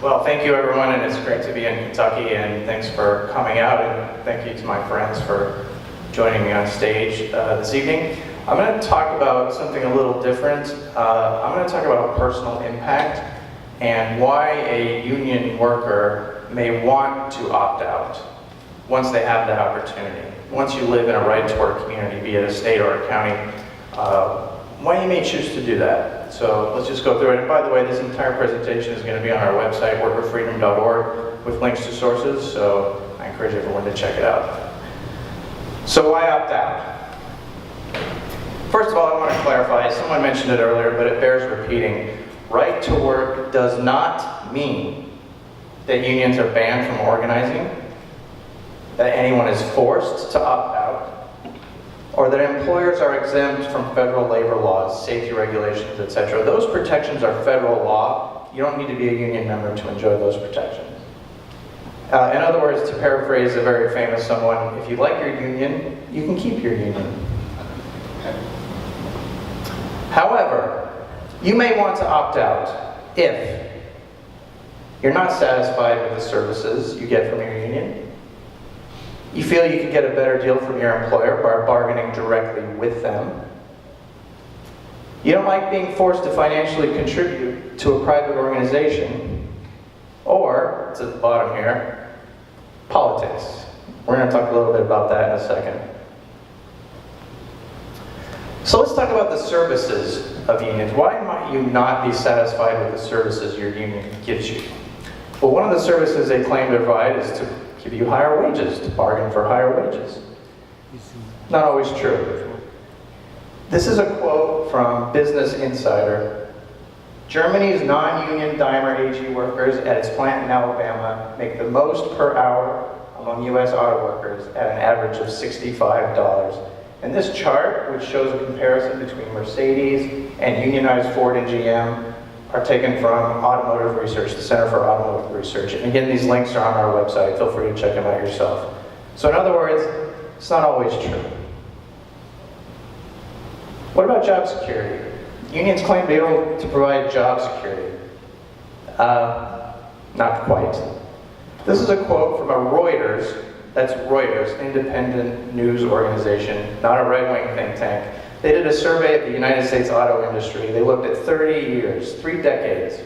Well, thank you everyone, and it's great to be in Kentucky, and thanks for coming out, and thank you to my friends for joining me on stage this evening. I'm going to talk about something a little different. I'm going to talk about personal impact and why a union worker may want to opt out once they have that opportunity. Once you live in a right-to-work community, be it a state or a county, why you may choose to do that. So let's just go through it. And by the way, this entire presentation is going to be on our website, workerfreedom.org, with links to sources, so I encourage everyone to check it out. So why opt out? First of all, I want to clarify, someone mentioned it earlier, but it bears repeating. Right to work does not mean that unions are banned from organizing, that anyone is forced to opt out, or that employers are exempt from federal labor laws, safety regulations, etc. Those protections are federal law. You don't need to be a union member to enjoy those protections. In other words, to paraphrase a very famous someone, if you like your union, you can keep your union. However, you may want to opt out if you're not satisfied with the services you get from your union, you feel you could get a better deal from your employer by bargaining directly with them, you don't like being forced to financially contribute to a private organization, or, it's at the bottom here, politics. We're going to talk a little bit about that in a second. So let's talk about the services of unions. Why might you not be satisfied with the services your union gives you? Well, one of the services they claim to provide is to give you higher wages, to bargain for higher wages. Not always true. This is a quote from Business Insider. Germany's non-union Daimler AG workers at its plant in Alabama make the most per hour among U.S. auto workers at an average of $65. And this chart, which shows a comparison between Mercedes and unionized Ford and GM, are taken from Automotive Research, the Center for Automotive Research. And again, these links are on our website. Feel free to check them out yourself. So in other words, it's not always true. What about job security? Unions claim to be able to provide job security. Not quite. This is a quote from a Reuters, that's Reuters, independent news organization, not a right-wing think tank. They did a survey of the United States auto industry. They looked at 30 years, 3 decades.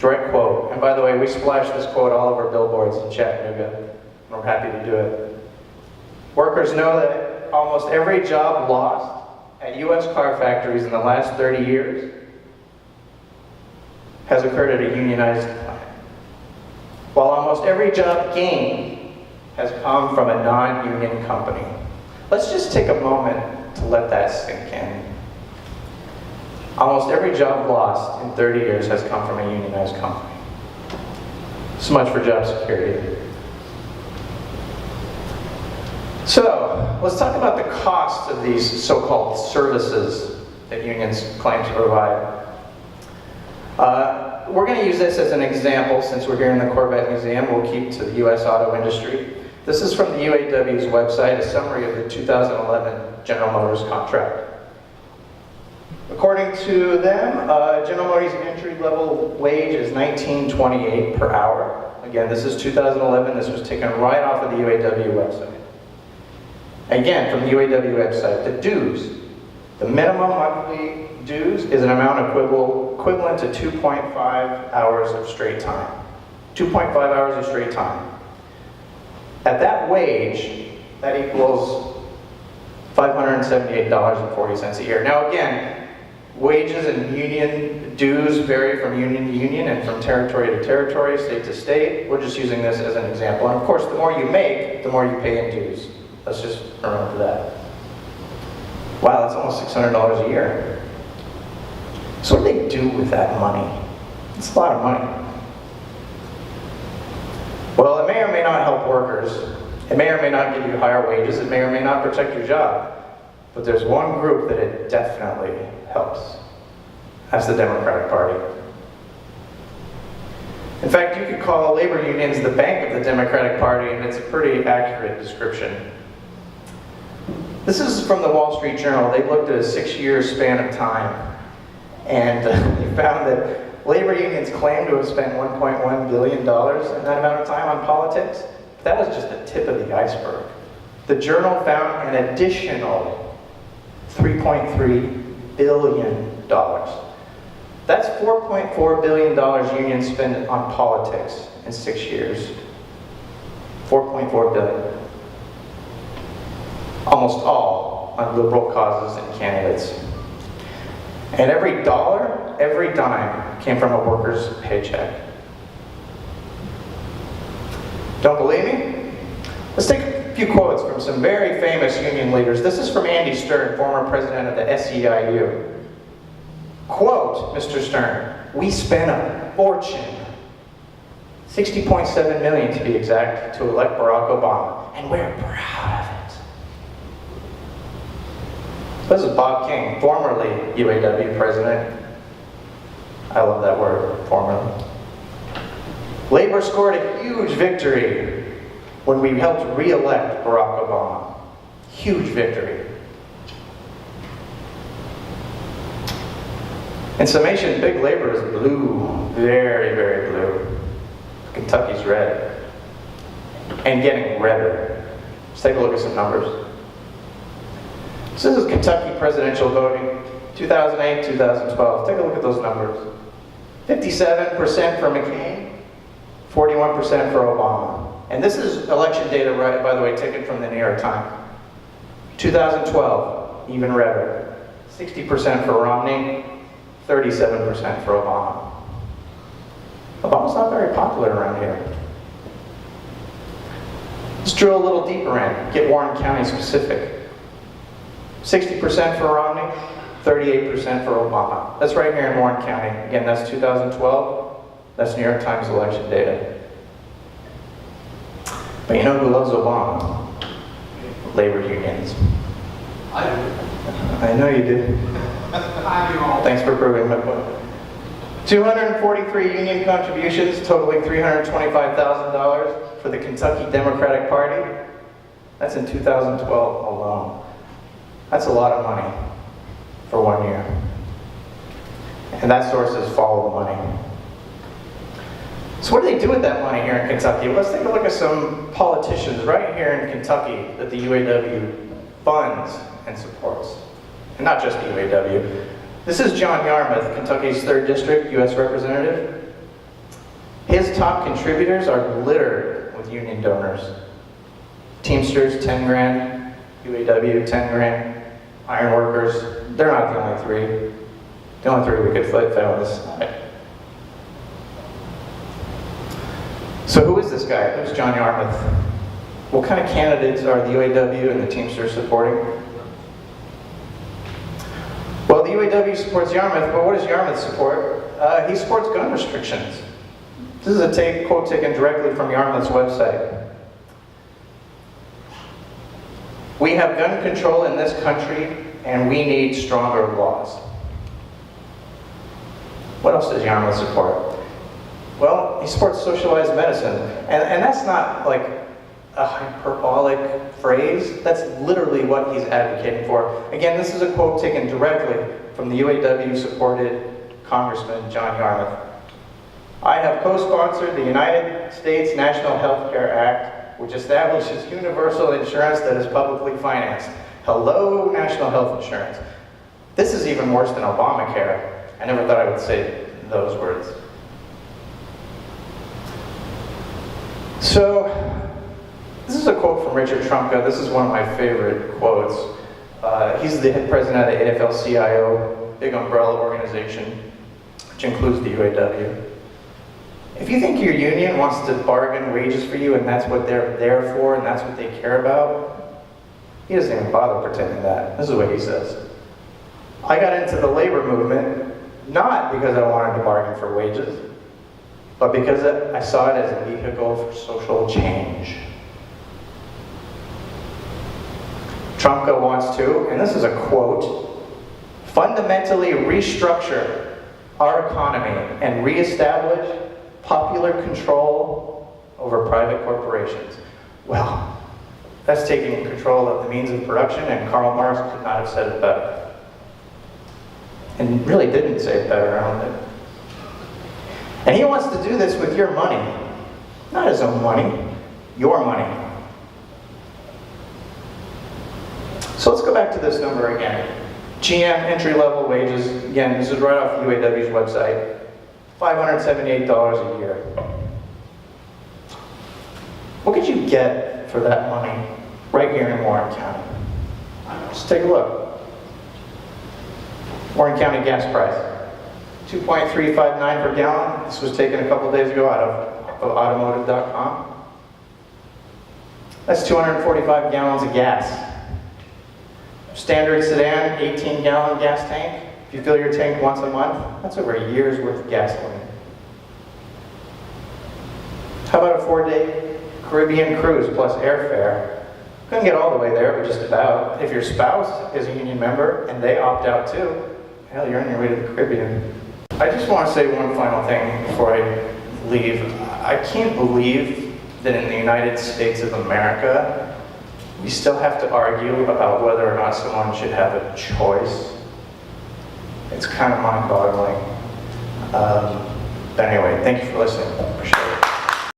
Direct quote. And by the way, we splashed this quote all over billboards in Chattanooga, and we're happy to do it. Workers know that almost every job lost at U.S. car factories in the last 30 years has occurred at a unionized plant, while almost every job gained has come from a non-union company. Let's just take a moment to let that sink in. Almost every job lost in 30 years has come from a unionized company. So much for job security. So, let's talk about the cost of these so-called services that unions claim to provide. We're going to use this as an example since we're here in the Corvette Museum. We'll keep to the U.S. auto industry. This is from the UAW's website, a summary of the 2011 General Motors contract. According to them, General Motors' entry-level wage is $19.28 per hour. Again, this is 2011. This was taken right off of the UAW website. Again, from the UAW website, the dues. The minimum monthly dues is an amount equivalent to 2.5 hours of straight time. 2.5 hours of straight time. At that wage, that equals $578.40 a year. Now again, wages and union dues vary from union to union and from territory to territory, state to state. We're just using this as an example. And of course, the more you make, the more you pay in dues. Let's just remember that. Wow, that's almost $600 a year. So what do they do with that money? It's a lot of money. Well, it may or may not help workers. It may or may not give you higher wages. It may or may not protect your job. But there's one group that it definitely helps. That's the Democratic Party. In fact, you could call labor unions the bank of the Democratic Party, and it's a pretty accurate description. This is from the Wall Street Journal. They looked at a 6-year span of time, and they found that Labor unions claim to have spent $1.1 billion in that amount of time on politics. That was just the tip of the iceberg. The Journal found an additional $3.3 billion. That's $4.4 billion unions spend on politics in 6 years. $4.4 billion. Almost all on liberal causes and candidates. And every dollar, every dime came from a worker's paycheck. Don't believe me? Let's take a few quotes from some very famous union leaders. This is from Andy Stern, former president of the SEIU. Quote, Mr. Stern, "We spent a fortune, $60.7 million to be exact, to elect Barack Obama, and we're proud of it." This is Bob King, formerly UAW president. I love that word, formerly. Labor scored a huge victory when we helped re-elect Barack Obama. Huge victory. In summation, big labor is blue, very, very blue. Kentucky's red, and getting redder. Let's take a look at some numbers. So this is Kentucky presidential voting, 2008, 2012. Take a look at those numbers. 57% for McCain, 41% for Obama. And this is election data, right, by the way, taken from the New York Times. 2012, even redder. 60% for Romney, 37% for Obama. Obama's not very popular around here. Let's drill a little deeper in, get Warren County specific. 60% for Romney, 38% for Obama. That's right here in Warren County. Again, that's 2012. That's New York Times election data. But you know who loves Obama? Labor unions. I do. I know you do. I do all. Thanks for proving my point. 243 union contributions totaling $325,000 for the Kentucky Democratic Party. That's in 2012 alone. That's a lot of money for 1 year. And that source is follow the money. So what do they do with that money here in Kentucky? Well, let's take a look at some politicians right here in Kentucky that the UAW funds and supports. And not just the UAW. This is John Yarmouth, Kentucky's 3rd District U.S. Representative. His top contributors are littered with union donors. Teamsters, 10 grand. UAW, 10 grand. Iron workers, they're not the only three. The only three we could fit on this side. So who is this guy? Who's John Yarmouth? What kind of candidates are the UAW and the Teamsters supporting? Well, the UAW supports Yarmouth, but what does Yarmouth support? He supports gun restrictions. This is a quote taken directly from Yarmouth's website. "We have gun control in this country, and we need stronger laws." What else does Yarmouth support? Well, he supports socialized medicine. And that's not like a hyperbolic phrase. That's literally what he's advocating for. Again, this is a quote taken directly from the UAW-supported Congressman John Yarmouth. "I have co-sponsored the United States National Health Care Act, which establishes universal insurance that is publicly financed." Hello, national health insurance. This is even worse than Obamacare. I never thought I would say those words. So, this is a quote from Richard Trumka. This is one of my favorite quotes. He's the president of the AFL-CIO, big umbrella organization, which includes the UAW. "If you think your union wants to bargain wages for you and that's what they're there for and that's what they care about," he doesn't even bother pretending that. This is what he says. "I got into the labor movement not because I wanted to bargain for wages, but because I saw it as a vehicle for social change." Trumka wants to, and this is a quote, "fundamentally restructure our economy and reestablish popular control over private corporations." Well, that's taking control of the means of production, and Karl Marx could not have said it better. And really didn't say it better, I don't think. And he wants to do this with your money. Not his own money, your money. So let's go back to this number again. GM entry-level wages, again, this is right off UAW's website, $578 a year. What could you get for that money right here in Warren County? Just take a look. Warren County gas price, $2.359 per gallon. This was taken a couple days ago out of automotive.com. That's 245 gallons of gas. Standard sedan, 18-gallon gas tank. If you fill your tank once a month, that's over a year's worth of gasoline. How about a 4-day Caribbean cruise plus airfare? Couldn't get all the way there, but just about. If your spouse is a union member and they opt out too, hell, you're on your way to the Caribbean. I just want to say one final thing before I leave. I can't believe that in the United States of America, we still have to argue about whether or not someone should have a choice. It's kind of mind-boggling. But anyway, thank you for listening. Appreciate it.